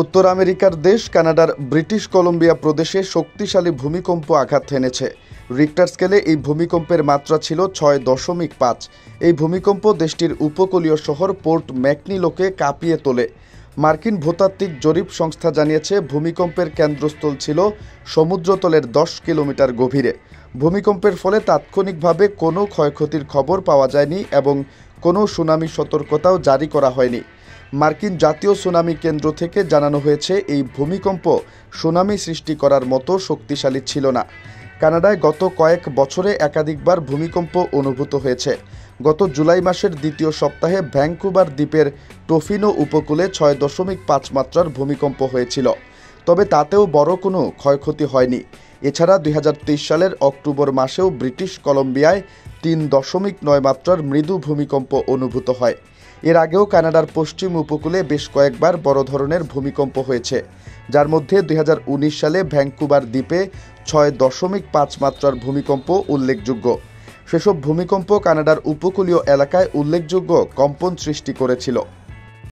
উত্তর আমেরিকার দেশ কানাডার ব্রিটিশ কলম্বিয়া প্রদেশে শক্তিশালী ভূমিকম্প আঘাত হেনেছে। রিক্টার স্কেলে এই ভূমিকম্পের মাত্রা ছিল 6.5। এই ভূমিকম্প দেশটির উপকূলীয় শহর পোর্ট ম্যাকনিলোকে কাঁপিয়ে তোলে। মার্কিন ভূতাত্ত্বিক জরিপ সংস্থা জানিয়েছে ভূমিকম্পের কেন্দ্রস্থল ছিল সমুদ্রতলের 10 কিলোমিটার গভীরে। ভূমিকম্পের ফলে তাৎক্ষণিকভাবে কোনো ক্ষয়ক্ষতির খবর পাওয়া যায়নি এবং কোনো সুনামি সতর্কতাও জারি করা হয়নি। মার্কিন জাতীয় সুনামি কেন্দ্র থেকে জানানো হয়েছে এই ভূমিকম্প সুনামি সৃষ্টি করার মতো শক্তিশালী ছিল না। কানাডায় গত কয়েক বছরে একাধিকবার ভূমিকম্প অনুভূত হয়েছে। গত জুলাই মাসের দ্বিতীয় সপ্তাহে ভ্যাঙ্কুভার দ্বীপের টোফিনো উপকূলে 6.5 মাত্রার ভূমিকম্প হয়েছিল, তবে তাতেও বড় কোনো ক্ষয়ক্ষতি হয়নি। এছাড়া 2023 সালের অক্টোবর মাসেও ব্রিটিশ কলম্বিয়ায় 3.9 মাত্রার মৃদু ভূমিকম্প অনুভূত হয়। এর আগেও কানাডার পশ্চিম উপকূলে বেশ কয়েকবার বড় ধরনের ভূমিকম্প হয়েছে, যার মধ্যে 2019 সালে ভ্যাঙ্কুভার দ্বীপে 6.5 মাত্রার ভূমিকম্প উল্লেখযোগ্য। সেসব ভূমিকম্প কানাডার উপকূলীয় এলাকায় উল্লেখযোগ্য কম্পন সৃষ্টি করেছিল।